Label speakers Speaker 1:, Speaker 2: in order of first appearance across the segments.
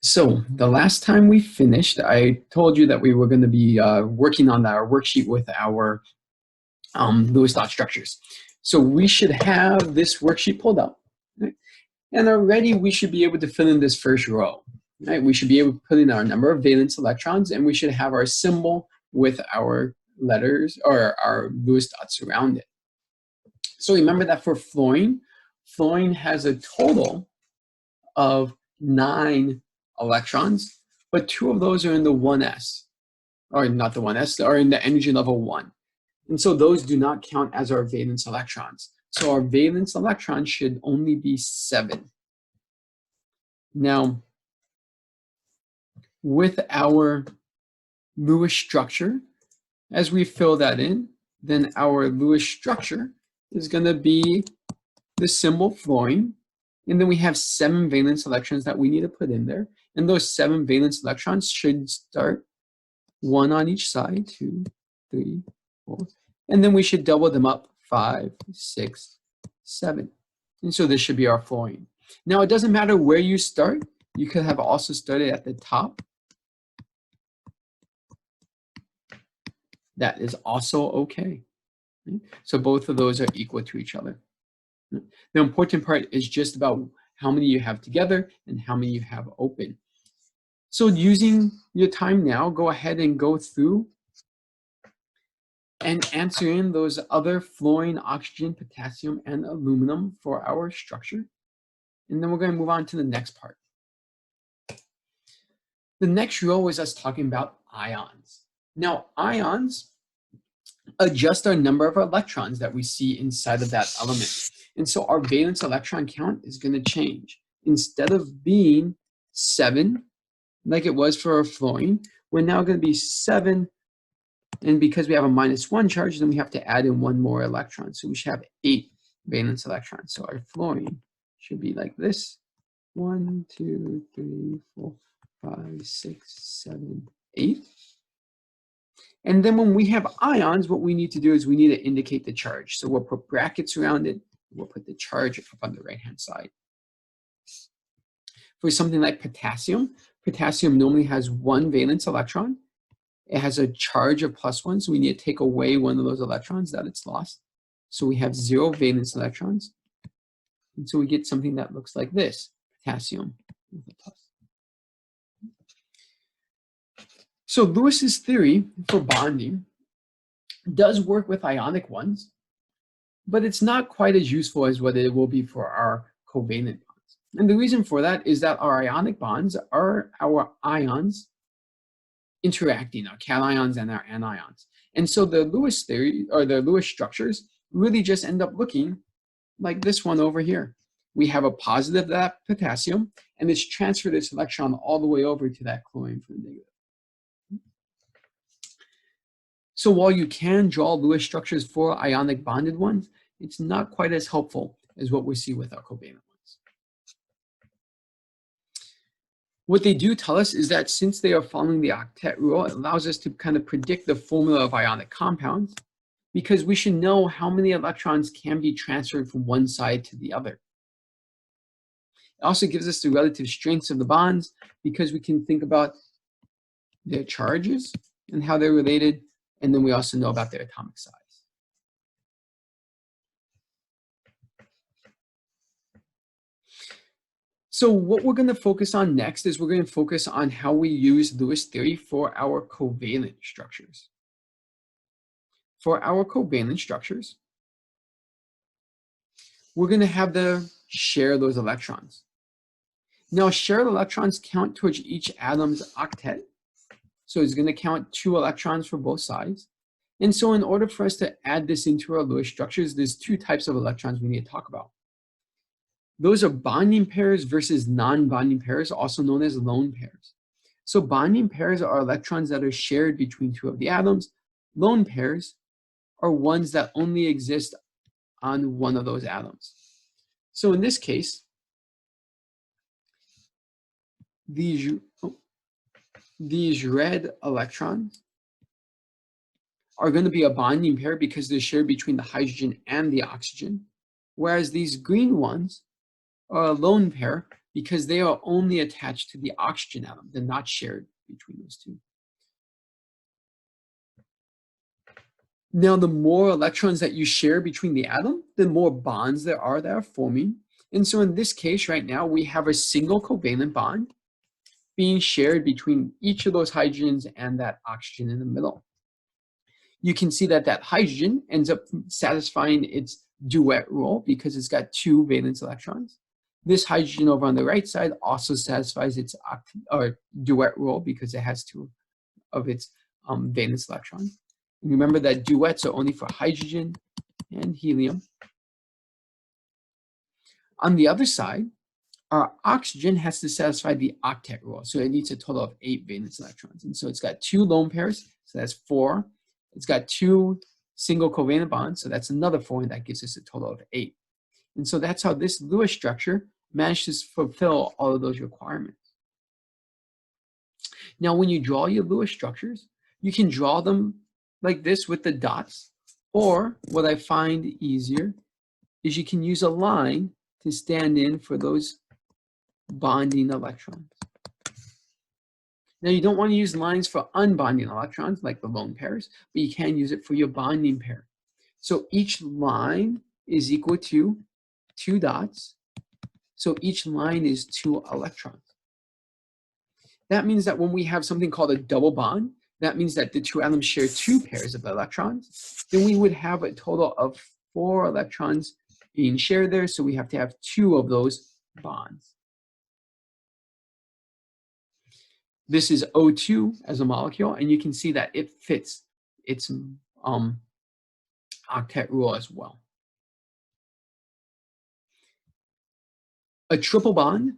Speaker 1: So the last time we finished, I told you that we were going to be working on our worksheet with our Lewis dot structures. So we should have this worksheet pulled up, right? And already we should be able to fill in this first row. Right? We should be able to put in our number of valence electrons, and we should have our symbol with our letters or our Lewis dots around it. So remember that for fluorine, fluorine has a total of 9 electrons, but 2 of those are in the 1s, or not the 1s, are in the energy level 1. And so those do not count as our valence electrons. So our valence electrons should only be 7. Now, with our Lewis structure, as we fill that in, then our Lewis structure is going to be the symbol fluorine. And then we have 7 valence electrons that we need to put in there. And those 7 valence electrons should start 1 on each side, 2, 3, 4. And then we should double them up, 5, 6, 7. And so this should be our fluorine. Now, it doesn't matter where you start. You could have also started at the top. That is also okay. So both of those are equal to each other. The important part is just about how many you have together and how many you have open. So using your time now, go ahead and go through and answer in those other fluorine, oxygen, potassium, and aluminum for our structure. And then we're going to move on to the next part. The next row is us talking about ions. Now, ions adjust our number of electrons that we see inside of that element. And so our valence electron count is going to change. Instead of being 7, like it was for our fluorine, we're now going to be 7. And because we have a -1 charge, then we have to add in 1 more electron. So we should have 8 valence electrons. So our fluorine should be like this. 1, 2, 3, 4, 5, 6, 7, 8. And then when we have ions, what we need to do is we need to indicate the charge. So we'll put brackets around it. We'll put the charge up on the right-hand side. For something like potassium, potassium normally has 1 valence electron. It has a charge of +1, so we need to take away one of those electrons that it's lost. So we have 0 valence electrons. And so we get something that looks like this, potassium with a plus. So Lewis's theory for bonding does work with ionic ones, but it's not quite as useful as what it will be for our covalent bonds. And the reason for that is that our ionic bonds are our ions interacting, our cations and our anions. And so the Lewis theory, or the Lewis structures, really just end up looking like this one over here. We have a positive of that potassium, and it's transferred its electron all the way over to that chlorine for the negative. So while you can draw Lewis structures for ionic bonded ones, it's not quite as helpful as what we see with our covalent ones. What they do tell us is that since they are following the octet rule, it allows us to kind of predict the formula of ionic compounds, because we should know how many electrons can be transferred from one side to the other. It also gives us the relative strengths of the bonds, because we can think about their charges and how they're related, and then we also know about their atomic size. So what we're going to focus on next is we're going to focus on how we use Lewis theory for our covalent structures. For our covalent structures, we're going to have to share those electrons. Now, shared electrons count towards each atom's octet. So it's going to count 2 electrons for both sides. And so in order for us to add this into our Lewis structures, there's 2 types of electrons we need to talk about. Those are bonding pairs versus non-bonding pairs, also known as lone pairs. So bonding pairs are electrons that are shared between 2 of the atoms. Lone pairs are ones that only exist on one of those atoms. So in this case, these red electrons are going to be a bonding pair because they're shared between the hydrogen and the oxygen, whereas these green ones are a lone pair because they are only attached to the oxygen atom. They're not shared between those two. Now, the more electrons that you share between the atom, the more bonds there are that are forming. And so in this case right now, we have a single covalent bond being shared between each of those hydrogens and that oxygen in the middle. You can see that that hydrogen ends up satisfying its duet rule because it's got 2 valence electrons. This hydrogen over on the right side also satisfies its duet rule because it has 2 of its valence electrons. And remember that duets are only for hydrogen and helium. On the other side, our oxygen has to satisfy the octet rule. So it needs a total of 8 valence electrons. And so it's got 2 lone pairs, so that's 4. It's got 2 single covalent bonds, so that's another 4, and that gives us a total of 8. And so that's how this Lewis structure manages to fulfill all of those requirements. Now, when you draw your Lewis structures, you can draw them like this with the dots, or what I find easier is you can use a line to stand in for those bonding electrons. Now, you don't want to use lines for unbonding electrons like the lone pairs, but you can use it for your bonding pair. So each line is equal to 2 dots. So each line is 2 electrons. That means that when we have something called a double bond, that means that the 2 atoms share 2 pairs of electrons. Then we would have a total of 4 electrons being shared there. So we have to have 2 of those bonds. This is O2 as a molecule, and you can see that it fits its octet rule as well. A triple bond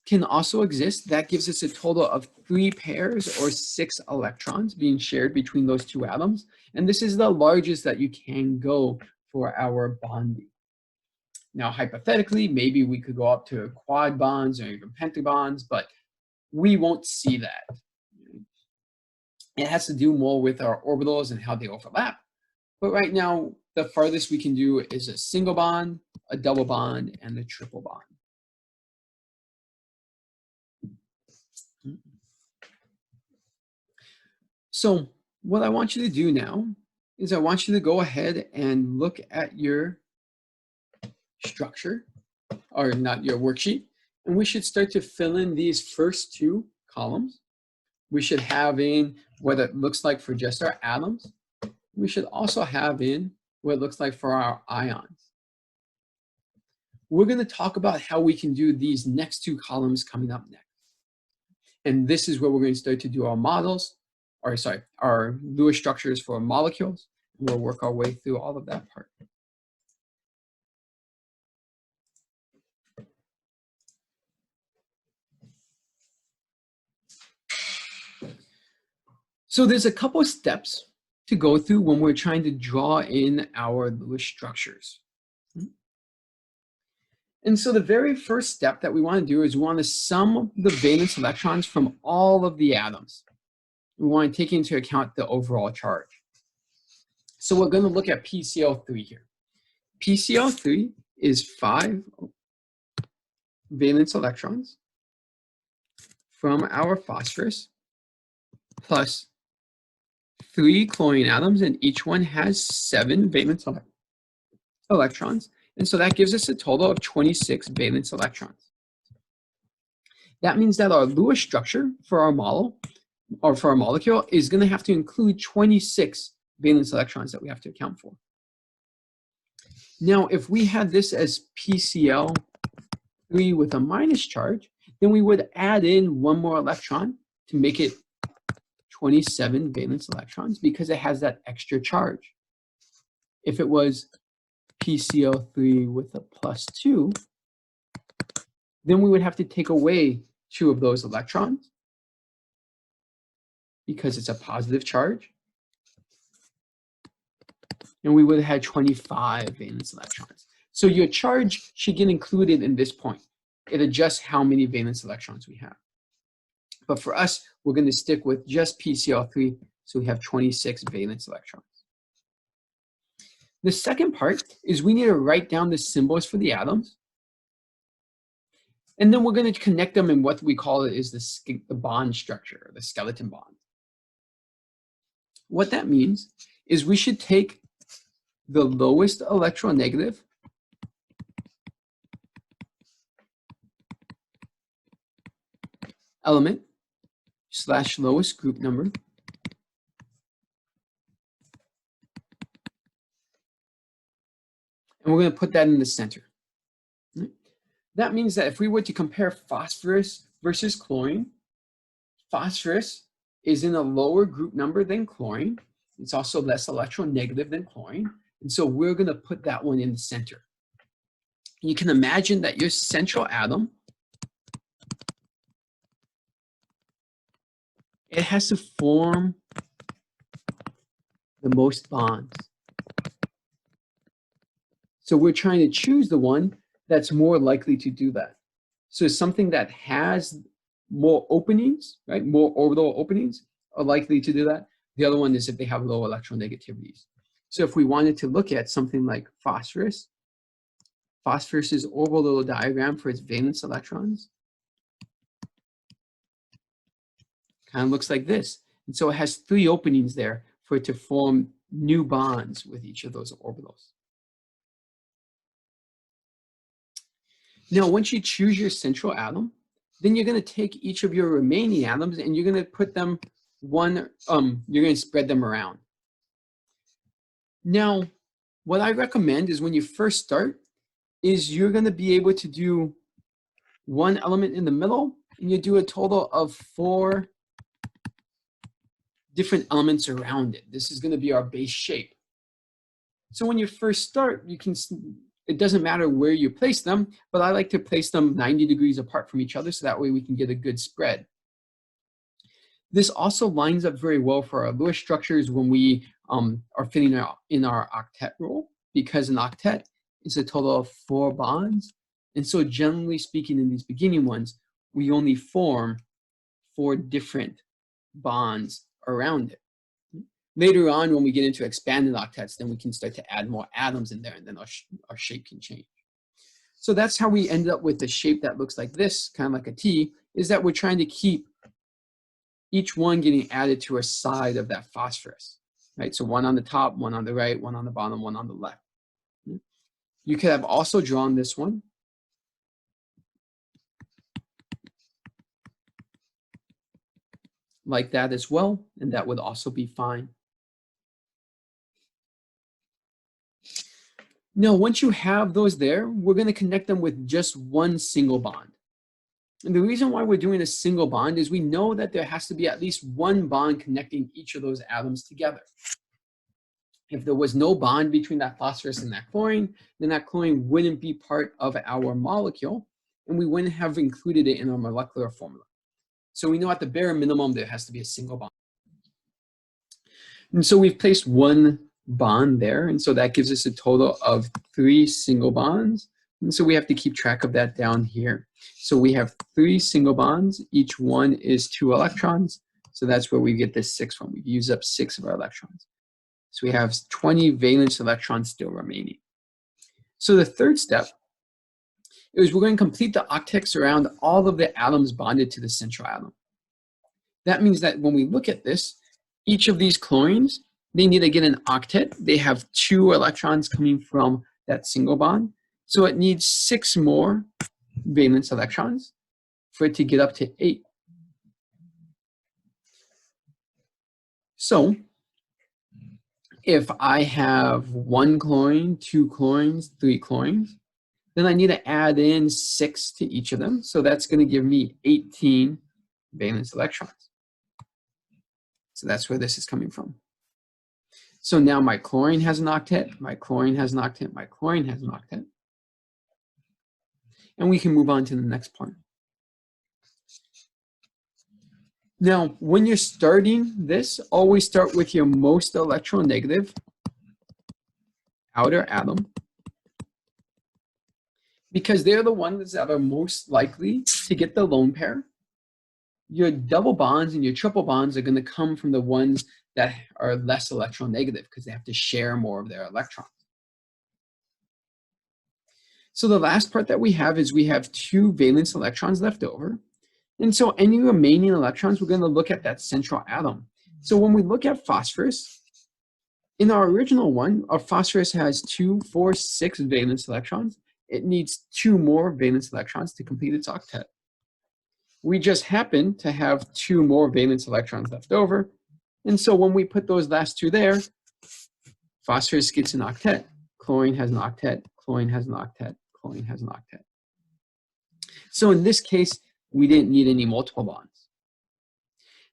Speaker 1: can also exist. That gives us a total of 3 pairs or 6 electrons being shared between those 2 atoms. And this is the largest that you can go for our bonding. Now, hypothetically, maybe we could go up to quad bonds or even pentabonds, but we won't see that. It has to do more with our orbitals and how they overlap. But right now, the farthest we can do is a single bond, a double bond, and a triple bond. So what I want you to do now is I want you to go ahead and look at your structure, or not your worksheet, and we should start to fill in these first 2 columns. We should have in what it looks like for just our atoms. We should also have in what it looks like for our ions. We're going to talk about how we can do these next 2 columns coming up next. And this is where we're going to start to do our models, or sorry, our Lewis structures for molecules. We'll work our way through all of that part. So there's a couple of steps to go through when we're trying to draw in our Lewis structures. And so the very first step that we want to do is we want to sum the valence electrons from all of the atoms. We want to take into account the overall charge. So we're going to look at PCl3 here. PCl3 is 5 valence electrons from our phosphorus plus 3 chlorine atoms, and each one has 7 valence electrons. And so that gives us a total of 26 valence electrons. That means that our Lewis structure for our model, or for our molecule, is going to have to include 26 valence electrons that we have to account for. Now, if we had this as PCl3 with a minus charge, then we would add in 1 more electron to make it 27 valence electrons because it has that extra charge. If it was PCl3 with a +2, then we would have to take away 2 of those electrons because it's a positive charge. And we would have had 25 valence electrons. So your charge should get included in this point. It adjusts how many valence electrons we have. But for us, we're going to stick with just PCl3, so we have 26 valence electrons. The second part is we need to write down the symbols for the atoms. And then we're going to connect them in what we call it is the bond structure, the skeleton bond. What that means is we should take the lowest electronegative element / lowest group number, and we're going to put that in the center. That means that if we were to compare phosphorus versus chlorine, phosphorus is in a lower group number than chlorine. It's also less electronegative than chlorine. And so we're going to put that one in the center. You can imagine that your central atom, it has to form the most bonds. So we're trying to choose the one that's more likely to do that. So something that has more openings, right? More orbital openings are likely to do that. The other one is if they have low electronegativities. So if we wanted to look at something like phosphorus, phosphorus's orbital diagram for its valence electrons kind of looks like this. And so it has 3 openings there for it to form new bonds with each of those orbitals. Now, once you choose your central atom, then you're going to take each of your remaining atoms and you're going to put them you're going to spread them around. Now, what I recommend is when you first start, is you're going to be able to do 1 element in the middle, and you do a total of 4 different elements around it. This is going to be our base shape. So when you first start, it doesn't matter where you place them, but I like to place them 90 degrees apart from each other so that way we can get a good spread. This also lines up very well for our Lewis structures when we are fitting in our octet rule, because an octet is a total of 4 bonds. And so generally speaking, in these beginning ones, we only form 4 different bonds around it. Later on, when we get into expanded octets, then we can start to add more atoms in there, and then our shape can change. So that's how we end up with the shape that looks like this, kind of like a T, is that we're trying to keep each one getting added to a side of that phosphorus, right? So 1 on the top, 1 on the right, 1 on the bottom, 1 on the left. You could have also drawn this one like that as well, and that would also be fine. Now, once you have those there, we're going to connect them with just 1 single bond. And the reason why we're doing a single bond is we know that there has to be at least 1 bond connecting each of those atoms together. If there was no bond between that phosphorus and that chlorine, then that chlorine wouldn't be part of our molecule, and we wouldn't have included it in our molecular formula. So we know at the bare minimum there has to be a single bond. And so we've placed 1 bond there, and so that gives us a total of 3 single bonds. And so we have to keep track of that down here. So we have 3 single bonds. Each one is 2 electrons. So that's where we get this 6th one. We've used up 6 of our electrons. So we have 20 valence electrons still remaining. So the third step is we're going to complete the octets around all of the atoms bonded to the central atom. That means that when we look at this, each of these chlorines, they need to get an octet. They have 2 electrons coming from that single bond. So it needs 6 more valence electrons for it to get up to 8. So if I have 1 chlorine, 2 chlorines, 3 chlorines, then I need to add in 6 to each of them. So that's going to give me 18 valence electrons. So that's where this is coming from. So now my chlorine has an octet, my chlorine has an octet, my chlorine has an octet. And we can move on to the next part. Now, when you're starting this, always start with your most electronegative outer atom, because they're the ones that are most likely to get the lone pair. Your double bonds and your triple bonds are going to come from the ones that are less electronegative because they have to share more of their electrons. So the last part that we have is we have 2 valence electrons left over. And so any remaining electrons, we're going to look at that central atom. So when we look at phosphorus, in our original one, our phosphorus has 2, 4, 6 valence electrons. It needs 2 more valence electrons to complete its octet. We just happen to have 2 more valence electrons left over. And so when we put those last 2 there, phosphorus gets an octet, chlorine has an octet, chlorine has an octet, chlorine has an octet. So in this case, we didn't need any multiple bonds.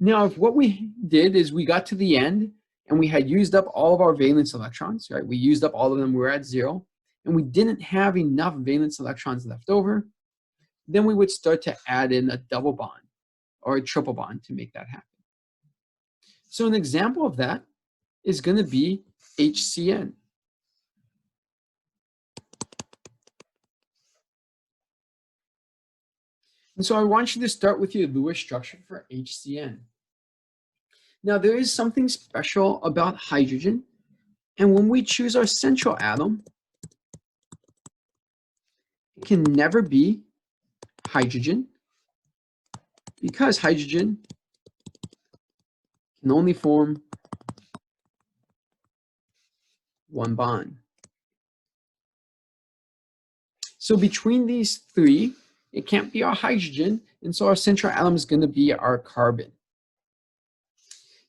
Speaker 1: Now, if what we did is we got to the end and we had used up all of our valence electrons, right? We used up all of them, we were at 0, and we didn't have enough valence electrons left over, then we would start to add in a double bond or a triple bond to make that happen. So an example of that is going to be HCN. And so I want you to start with your Lewis structure for HCN. Now there is something special about hydrogen, and when we choose our central atom, it can never be hydrogen, because hydrogen can only form one bond. So between these 3, it can't be our hydrogen, and so our central atom is going to be our carbon.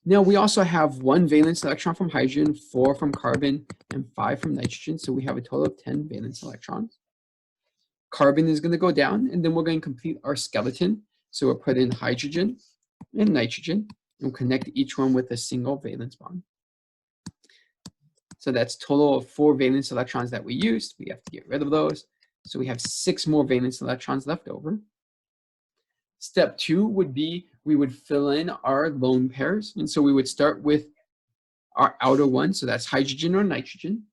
Speaker 1: Now we also have 1 valence electron from hydrogen, 4 from carbon, and 5 from nitrogen, so we have a total of 10 valence electrons. Carbon is going to go down, and then we're going to complete our skeleton. So we'll put in hydrogen and nitrogen, and we'll connect each one with a single valence bond. So that's a total of 4 valence electrons that we used. We have to get rid of those. So we have 6 more valence electrons left over. Step 2 would be we would fill in our lone pairs. And so we would start with our outer one. So that's hydrogen or nitrogen.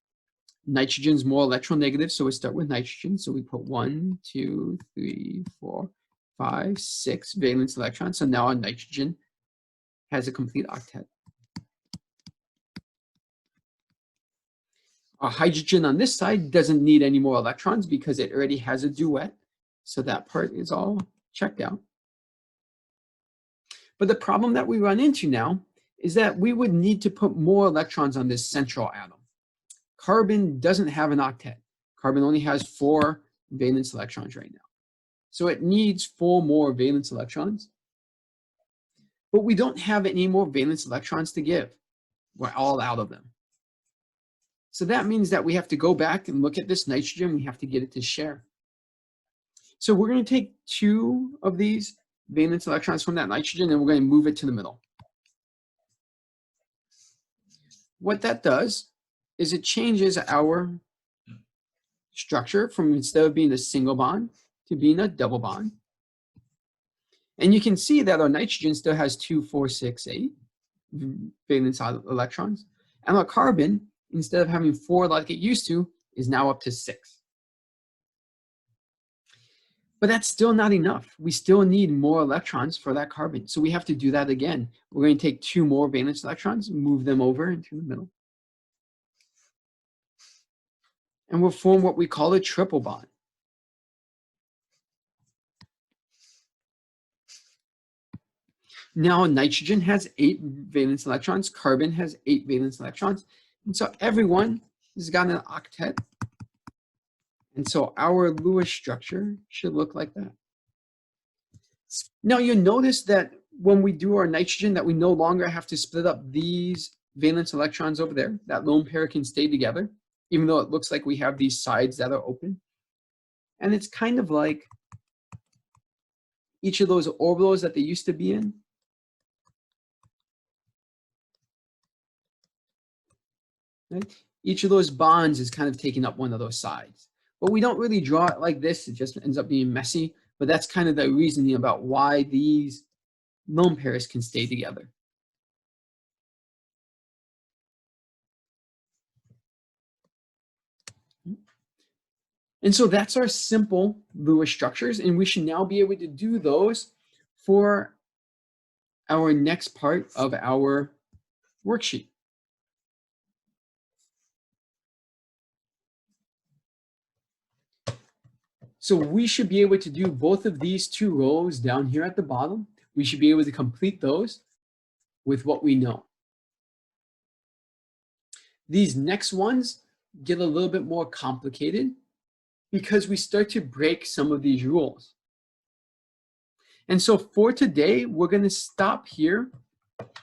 Speaker 1: Nitrogen's more electronegative, so we start with nitrogen. So we put 1, 2, 3, 4, 5, 6 valence electrons. So now our nitrogen has a complete octet. Our hydrogen on this side doesn't need any more electrons because it already has a duet. So that part is all checked out. But the problem that we run into now is that we would need to put more electrons on this central atom. Carbon doesn't have an octet. Carbon only has 4 valence electrons right now. So it needs 4 more valence electrons. But we don't have any more valence electrons to give. We're all out of them. So that means that we have to go back and look at this nitrogen. We have to get it to share. So we're going to take 2 of these valence electrons from that nitrogen and we're going to move it to the middle. What that does is it changes our structure from, instead of being a single bond, to being a double bond. And you can see that our nitrogen still has 2, 4, 6, 8 valence electrons. And our carbon, instead of having 4 like it used to, is now up to 6. But that's still not enough. We still need more electrons for that carbon. So we have to do that again. We're going to take 2 more valence electrons, move them over into the middle. And we'll form what we call a triple bond. Now nitrogen has 8 valence electrons, carbon has 8 valence electrons, and so everyone has got an octet. And so our Lewis structure should look like that. Now you'll notice that when we do our nitrogen that we no longer have to split up these valence electrons over there. That lone pair can stay together, even though it looks like we have these sides that are open. And it's kind of like each of those orbitals that they used to be in. Right? Each of those bonds is kind of taking up one of those sides. But we don't really draw it like this. It just ends up being messy. But that's kind of the reasoning about why these lone pairs can stay together. And so that's our simple Lewis structures. And we should now be able to do those for our next part of our worksheet. So we should be able to do both of these two rows down here at the bottom. We should be able to complete those with what we know. These next ones get a little bit more complicated because we start to break some of these rules. And so for today, we're going to stop here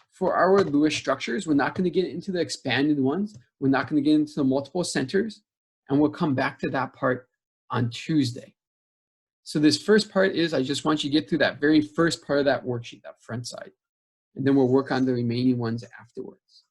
Speaker 1: for our Lewis structures. We're not going to get into the expanded ones. We're not going to get into the multiple centers. And we'll come back to that part on Tuesday. So this first part is, I just want you to get through that very first part of that worksheet, that front side. And then we'll work on the remaining ones afterwards.